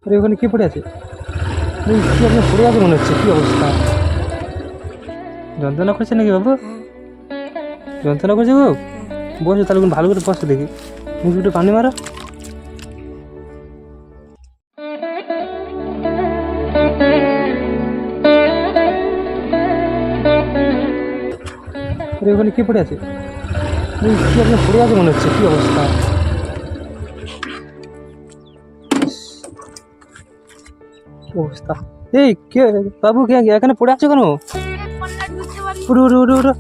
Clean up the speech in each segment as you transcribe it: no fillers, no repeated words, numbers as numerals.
আরে ওখানে কে পড়ে আছে? ওই কি আপনার পড়ে আছে মনে হচ্ছে, কি অবস্থা? যন্ত্রণা করছে নাকি বাবু? যন্ত্রণা করছে গো? বসো তাহলে ভালো করে বসো দেখি, মুখে একটু পানি মারো। আরে ওখানে কে পড়ে আছে? ওই কি আপনার পড়ে আছে মনে হচ্ছে, কি অবস্থা? কি অবস্থা? এই কে বাবু, কে এখানে পড়ে আছো কেন? উঠো উঠো উঠো উঠো।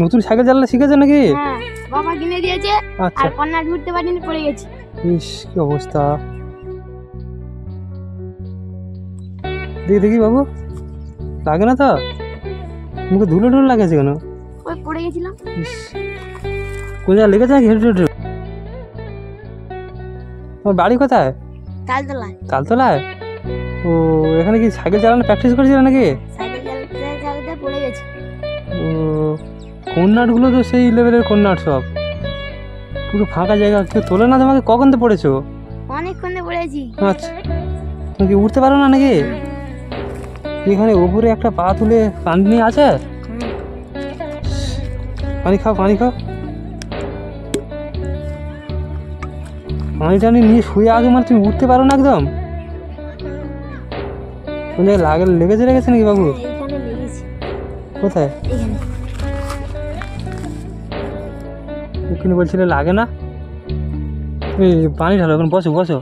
নতুন সাইকেল চালানো শিখেছো নাকি? হ্যাঁ, বাবা কিনে দিয়েছে। আচ্ছা। আর কন্যা ঢুকতে পারিনি, পড়ে গেছি। ইস, কি অবস্থা! দেখি দেখি বাবু, লাগে না তো? মুখে ধুলো টুলো লাগেছে কেন? ওই পড়ে গেছিলাম। ইস, কোন জায়গায় লেগেছে নাকি? হেঁটে হেঁটে? তোমার বাড়ি কোথায়? তালতলায়। তালতলায়? ও, এখানে কি সাইকেল চালানো প্র্যাকটিস করেছিল নাকি? সাইকেল চালাতে চালাতে পড়ে গেছি। ও, কন্যাটগুলো তো সেই লেভেলের কন্যাট সব, পুরো ফাঁকা জায়গা, কেউ তোলে না তোমাকে? কখন তো পড়েছো? অনেকক্ষণ ধরে পড়েছি। আচ্ছা, তুমি কি উঠতে পারো না নাকি? এখানে ওপরে একটা পা তুলে পানি নিয়ে আছে, পানি খাও পানি খাও। পানি টানি নিয়ে শুয়ে আগে, মানে তুমি উঠতে পারো না একদম? কোন জায়গায় লেগেছে লেগেছে নাকি বাবু? এইখানে লেগেছি। কোথায়? এইখানে। ওখানে বলছিলে লাগে না? এই পানি ঢালো, ওখানে বসো বসো।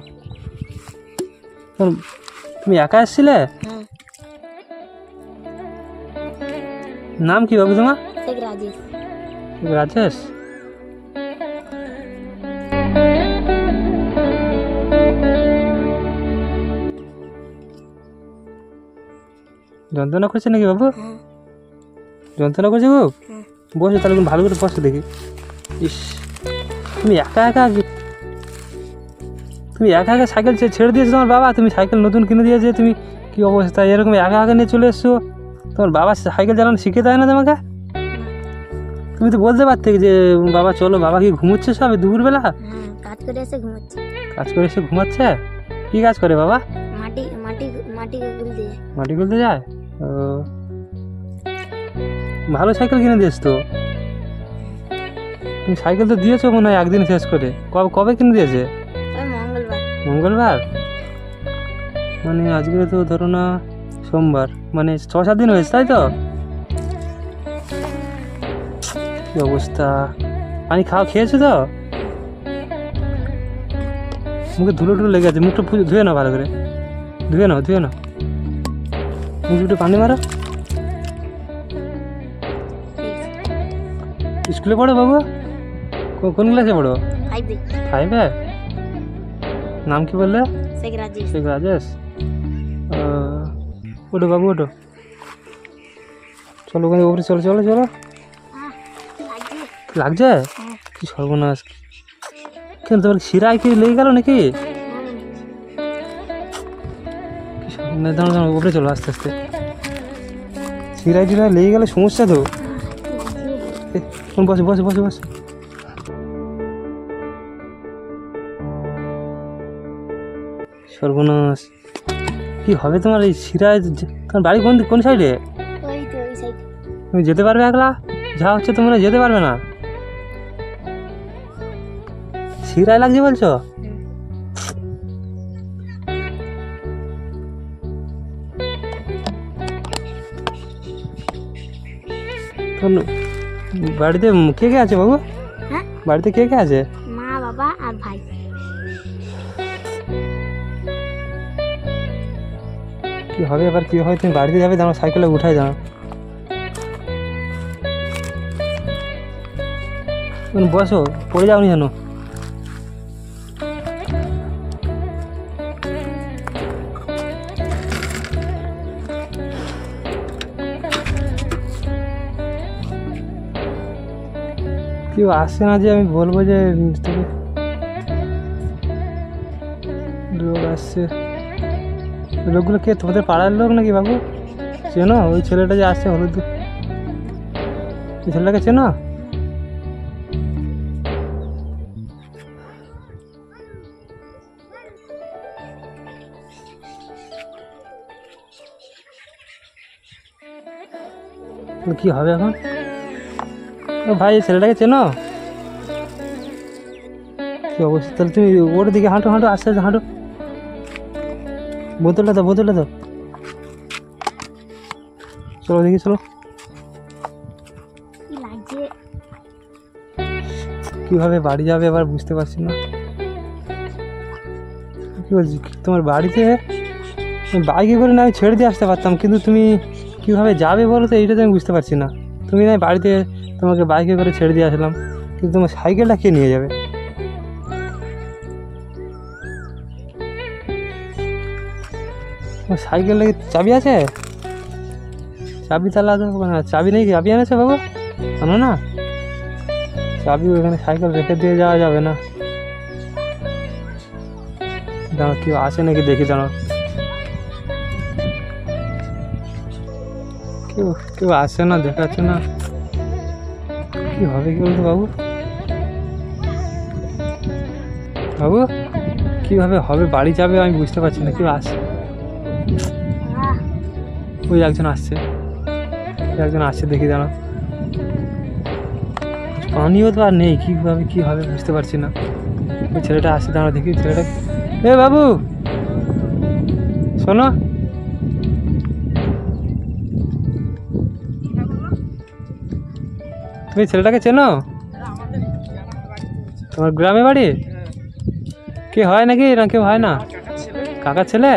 তুমি একা এসছিলে? হ্যাঁ। নাম কি বাবু তোমার? শেখ রাজেশ। রাজেশ? যন্ত্রণা করছে নাকি বাবু? হ্যাঁ। যন্ত্রণা করছে গো? হ্যাঁ। বসো তাহলে ভালো করে বসো দেখি। ইস, তুমি একা একা সাইকেল ছেড়ে দিয়েছো তোমার বাবা? তুমি সাইকেল নতুন কিনে দিয়েছে, তুমি কি অবস্থা এরকম একা একা নিয়ে চলে এসছো? তোমার বাবা সাইকেল চালানো শিখে দেয় না তোমাকে? তুমি তো বলতে পারতে যে বাবা চলো, বাবা কি ঘুমোচ্ছে সব দুপুরবেলা? হ্যাঁ, কাজ করে এসে ঘুমাচ্ছি। কাজ করে এসে ঘুমাচ্ছে? কি কাজ করে বাবা? মাটি মাটি মাটি গুলতে যায়। মাটি খুলতে যায়? ও, ভালো সাইকেল কিনে দিয়েছ তো। তুমি সাইকেল তো দিয়েছো মনে হয় একদিন শেষ করে। কবে কিনে দিয়েছে? ওই মঙ্গলবার। মঙ্গলবার? মানে আজকে তো ধরো না সোমবার, মানে 6-7 দিন হয়েছে তাই তো? কি অবস্থা! পানি খেয়েছো তো? মুখে ধুলো টুলো লেগে আছে, মুখটা ধুয়ে নাও ভালো করে, ধুয়ে নাও মুখে একটু পানি মারো। স্কুলে পড়ো বাবু? কোন ক্লাসে পড়ো? 5 5-এ? নাম কি বললে? শেখ রাজেশ। শেখ রাজেশ? ওঠো বাবু ওঠো, চলো ওখানে ওপরে চলো চলো চলো। লাগছে? কি সর্বনাশ! কেন তোমার শিরায় কি লেগে গেল নাকি? দাঁড়ো দাঁড়ো, ওপরে চলো আস্তে আস্তে। শিরায় টিরায় লেগে গেলে সমস্যা তো। বসে বসে বসে বসে। সর্বনাশ, কি হবে তোমার এই শিরায়? তোমার বাড়ি কোন সাইডে? ওই তো ওই সাইড। তুমি যেতে পারবে একলা? যা হচ্ছে তোমরা যেতে পারবে না? শিরায় লাগছে বলছো? বাড়িতে কে কে আছে বাবু? হ্যাঁ, বাড়িতে কে কে আছে? মা বাবা আর ভাই। কি হবে এবার, কি হয়? তুমি বাড়িতে যাবে, দাঁড়ো সাইকেলে উঠাই দাঁড়ো। বসো, পড়ে যাওনি যেন। কেউ আসছে না যে আমি বলবো যে তোকে লোক আসছে। লোকগুলো কে, তোমাদের পাড়ার লোক নাকি বাবু? চেনো ওই ছেলেটা যে আসছে হলুদ, ওই ছেলেটাকে চেনো? কি হবে এখন? ও ভাই, এই ছেলেটাকে চেনো? কি অবস্থা? তাহলে তুমি ওর দিকে হাঁটো, হাঁটো, আস্তে আস্তে হাঁটো। বোতলটা দাও, বোতলটা দাও। চলো দেখি, চলো। কি লাগছে? কীভাবে বাড়ি যাবে এবার বুঝতে পারছি না। কী বলছি, তোমার বাড়িতে বাইকে করে না আমি ছেড়ে দিয়ে আসতে পারতাম, কিন্তু তুমি কীভাবে যাবে বলো তো, এইটা তো আমি বুঝতে পারছি না। তুমি না বাড়িতে তোমাকে বাইকে করে ছেড়ে দিয়ে আসলাম, কিন্তু তোমার সাইকেলটা কে নিয়ে যাবে? তোমার সাইকেলে চাবি আছে? চাবি তাহলে চাবি নেই? চাবি এনেছো বাবু? আনো না। চাবি ওখানে সাইকেল রেখে দিয়ে যাওয়া যাবে না। দাঁড়ো, কেউ আসে নাকি দেখি, দাঁড়ো। কেউ কেউ আসে না, দেখাচ্ছে না। কি হবে কি বলতো বাবু? বাবু, কীভাবে হবে বাড়ি যাবে আমি বুঝতে পারছি না। কেউ আসে? ওই একজন আসছে, একজন আসছে, দেখি দাঁড়া। পানিও তো আর নেই, কীভাবে কী হবে বুঝতে পারছি না। ওই ছেলেটা আসছে, দাঁড়া দেখি ছেলেটা। এ বাবু, শোনো। তুমি ছেলেটাকে চেনো? তোমার গ্রামে বাড়ি? কে হয় নাকি, না কেউ হয় না? কাকার ছেলে?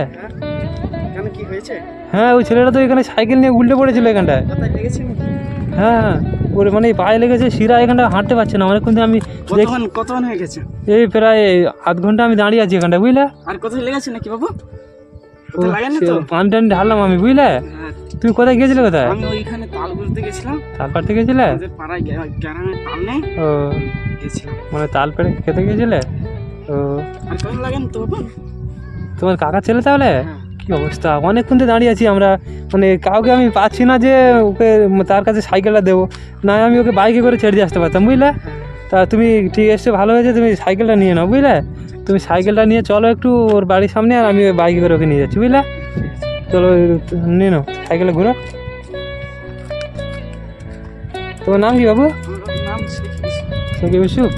কি হয়েছে? হ্যাঁ, ওই ছেলেটা তো এখানে সাইকেল নিয়ে উল্টে পড়েছিল এখানটায়। হ্যাঁ হ্যাঁ, ওর মানে পায়ে লেগেছে, শিরা এখানটা হাঁটতে পারছে না অনেকক্ষণ থেকে। আমি কতক্ষণ হয়ে গেছে? এই প্রায় আধ ঘন্টা আমি দাঁড়িয়ে আছি এখানটায়, বুঝলে? আর কোথায় লেগেছে নাকি বাবু? পানি টানি ঢাললাম আমি, বুঝলে? তুমি কোথায় গিয়েছিলে? কোথায়? আমি ওইখানে তাল বুঝতে গেছিলাম। তাল পাড়তে গেছিলে? আমাদের পাড়ায় গ্রামে তাল নেই, ও, গেছিলাম। মানে তাল পেড়ে খেতে গিয়েছিলে? ও, আর কোথায় লাগেন তো বাবু? তোমার কাকার ছেলে তাহলে? কি অবস্থা, অনেকক্ষণ থেকে দাঁড়িয়ে আছি আমরা, মানে কাউকে আমি পাচ্ছি না যে ওকে তার কাছে সাইকেলটা দেবো, না আমি ওকে বাইকে করে ছেড়ে দিয়ে আসতে পারতাম, বুঝলে? তা তুমি ঠিক এসছো, ভালো হয়েছে, তুমি সাইকেলটা নিয়ে নাও, বুঝলে? তুমি সাইকেলটা নিয়ে চলো একটু ওর বাড়ির সামনে, আর আমি ওই বাইকে করে ওকে নিয়ে যাচ্ছি, বুঝলে? চলো নিয়ে নাও, সাইকেলে ঘুরো। তোমার নাম কি বাবু? নাম সাকিব ইউসুফ?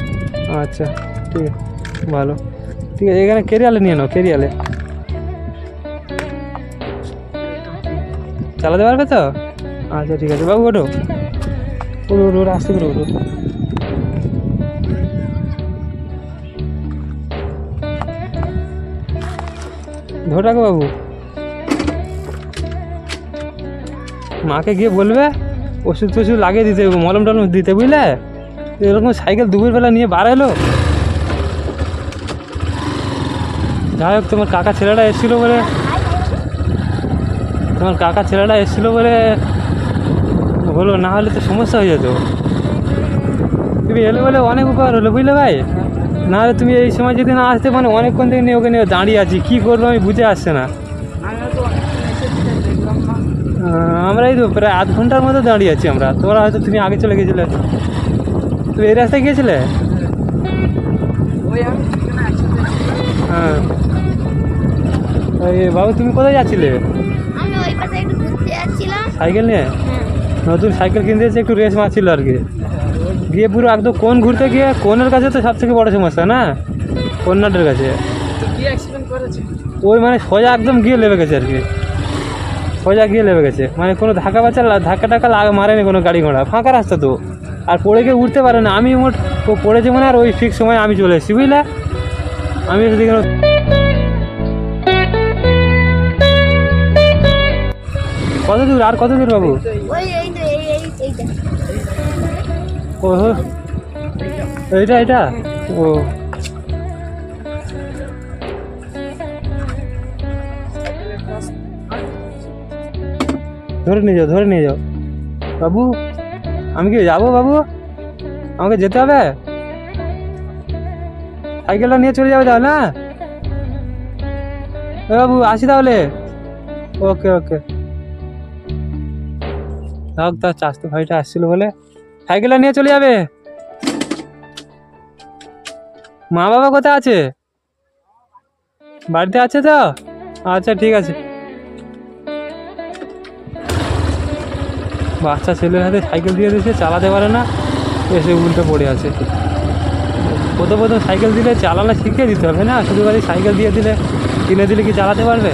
আচ্ছা, ঠিক আছে, ভালো, ঠিক আছে। এখানে কেরিয়ালে নিয়ে নাও, কেরিয়ালে। চালাতে পারবে তো? আচ্ছা ঠিক আছে বাবু, ওঠো, ওঠো, ওঠো, আস্তে করে ওঠো। ধরে রাখো বাবু। মাকে গিয়ে বলবে ওষুধ টষুধ লাগিয়ে দিতে, মলম টলম দিতে, বুঝলে? এরকম সাইকেল দুপুরবেলা নিয়ে বাড়াইলো। যাই হোক, তোমার কাকা ছেলেটা এসেছিলো বলে, হলো, না হলে তো সমস্যা হয়ে যেত। তুমি এলে বলে অনেক উপকার হলো, বুঝলে ভাই? নাহলে তুমি এই সময় যদি না আসতে, মানে অনেকক্ষণ থেকে নিয়ে ওকে নিয়ে দাঁড়িয়ে আছি, কী করবো আমি বুঝে আসছে না। আমরা এই তো প্রায় আধ ঘন্টার মতো দাঁড়িয়ে আছি আমরা, তোমরা হয়তো তুমি আগে চলে গেছিলে। তুমি এই রাস্তায় গিয়েছিলে? হ্যাঁ। বাবু, তুমি কোথায় যাচ্ছিলে? আমি ওই পাশে একটু ঘুরতে যাচ্ছিলাম। সাইকেল নিয়ে? নতুন সাইকেল কিনতে এসে একটু রেস মারছিল আর কি, গিয়ে পুরো একদম কোন ঘুরতে গিয়ে, কোনের কাছে তো সব থেকে বড় সমস্যা না, কন্যাটের কাছে। ওই মানে সোজা একদম গিয়ে লেবে গেছে আর কি, সোজা গিয়ে লেবে গেছে, মানে কোনো ধাক্কা বাচ্চা ধাক্কা টাক্কা মারেনি কোনো গাড়ি ঘোড়া, ফাঁকা রাস্তা তো। আর পড়ে গিয়ে উঠতে পারে না, আমি মোট ও পড়েছে মানে, আর ওই ঠিক সময় আমি চলে এসেছি, বুঝলে? আমি সেদিকে কত দূর, আর কত দূর বাবু? ওই এই তো এইটা। ও, এইটা এটা? ও, ধরে নিয়ে যাও, ধরে নিয়ে যাও বাবু। আমি কি যাবো বাবু? আমাকে যেতে হবে? সাইকেলটা নিয়ে চলে যাবে তাহলে? না বাবু, আসি তাহলে। ওকে ওকে। হোক, তার চাষতো ভাইটা আসছিল বলে সাইকেলটা নিয়ে চলে যাবে। মা বাবা কোথায় আছে? বাড়িতে আছে তো? আচ্ছা ঠিক আছে। বাচ্চা ছেলের হাতে সাইকেল দিয়ে দিয়েছে, চালাতে পারে না, এসে উল্টে পড়ে আছে। প্রথম সাইকেল দিলে চালানো শিখিয়ে দিতে হবে না, শুধু খালি সাইকেল দিয়ে দিলে, কিনে দিলে কি চালাতে পারবে?